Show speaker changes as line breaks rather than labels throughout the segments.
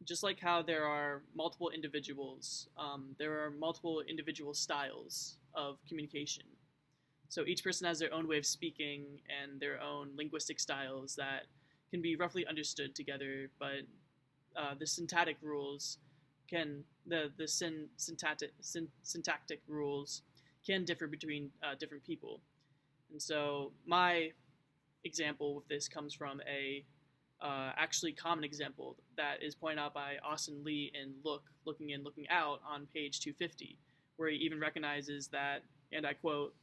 just like how there are multiple individuals, there are multiple individual styles of communication. So each person has their own way of speaking and their own linguistic styles that can be roughly understood together, but the syntactic rules can syntactic rules can differ between different people. And so my example with this comes from a actually common example that is pointed out by Austin Lee in Looking In, Looking Out on page 250, where he even recognizes that, and I quote,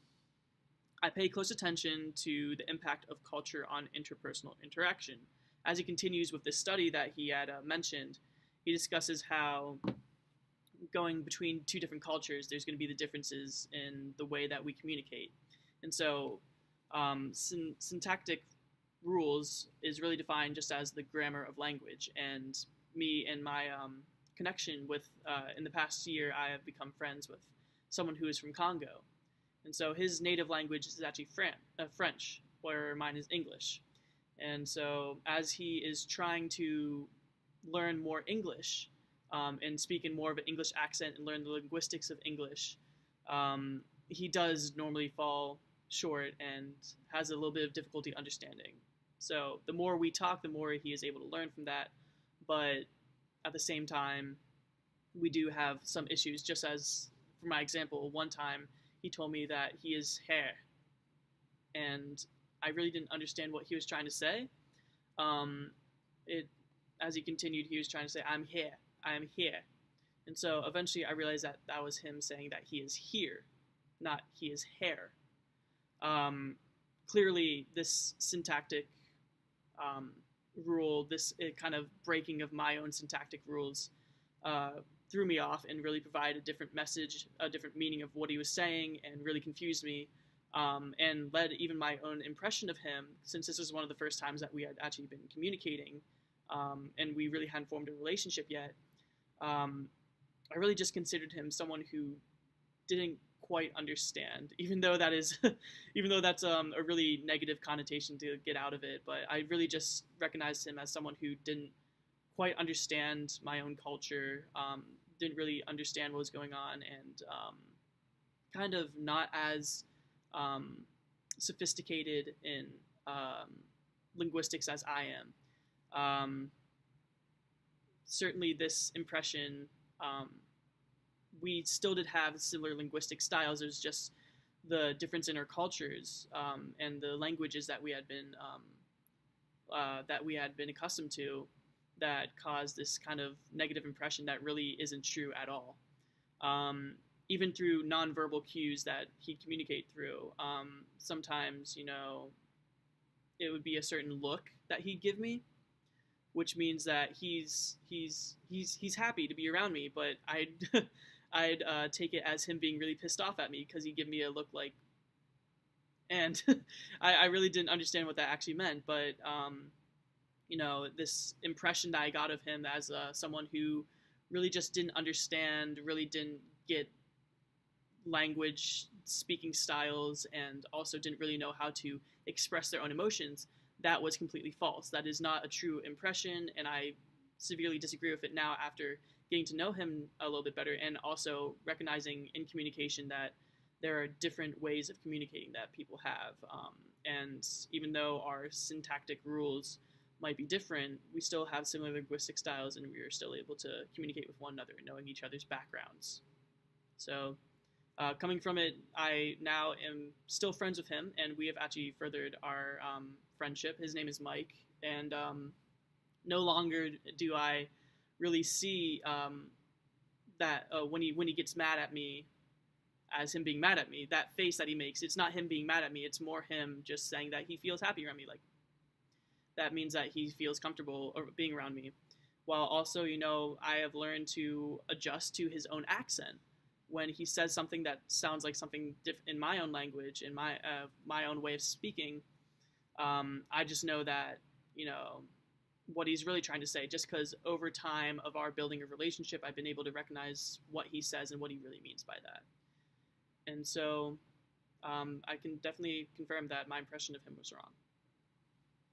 "I pay close attention to the impact of culture on interpersonal interaction." As he continues with this study that he had mentioned, he discusses how going between two different cultures, there's going to be the differences in the way that we communicate. And so syntactic rules is really defined just as the grammar of language. And me and my connection with, in the past year, I have become friends with someone who is from Congo. And so his native language is actually French, where mine is English. And so as he is trying to learn more English and speak in more of an English accent and learn the linguistics of English, he does normally fall short and has a little bit of difficulty understanding. So the more we talk, the more he is able to learn from that. But at the same time, we do have some issues, just as, for my example, one time he told me that he is hair. And I really didn't understand what he was trying to say. As he continued, he was trying to say, "I'm here, I am here." And so eventually I realized that that was him saying that he is here, not he is hair. Clearly, this syntactic rule, this kind of breaking of my own syntactic rules, threw me off and really provided a different message, a different meaning of what he was saying, and really confused me, and led even my own impression of him, since this was one of the first times that we had actually been communicating, and we really hadn't formed a relationship yet. I really just considered him someone who didn't quite understand, even though that is, even though that's a really negative connotation to get out of it. But I really just recognized him as someone who didn't quite understand my own culture, didn't really understand what was going on, and kind of not as sophisticated in linguistics as I am. Certainly, this impression, we still did have similar linguistic styles. It was just the difference in our cultures and the languages that we had been accustomed to that caused this kind of negative impression that really isn't true at all. Even through nonverbal cues that he'd communicate through, sometimes, it would be a certain look that he'd give me, which means that he's happy to be around me, but I'd take it as him being really pissed off at me because he'd give me a look like, and I really didn't understand what that actually meant. But this impression that I got of him as someone who really just didn't understand, really didn't get language speaking styles, and also didn't really know how to express their own emotions, that was completely false. That is not a true impression, and I severely disagree with it now after getting to know him a little bit better, and also recognizing in communication that there are different ways of communicating that people have. And even though our syntactic rules might be different, we still have similar linguistic styles, and we are still able to communicate with one another, knowing each other's backgrounds. So coming from it, I now am still friends with him, and we have actually furthered our friendship. His name is Mike, and no longer do I really see that when he gets mad at me as him being mad at me. That face that he makes, it's not him being mad at me, it's more him just saying that he feels happy around me. Like, that means that he feels comfortable being around me. While also, I have learned to adjust to his own accent. When he says something that sounds like something in my own language, in my own way of speaking, I just know that, what he's really trying to say, just because over time of our building a relationship, I've been able to recognize what he says and what he really means by that. And so I can definitely confirm that my impression of him was wrong.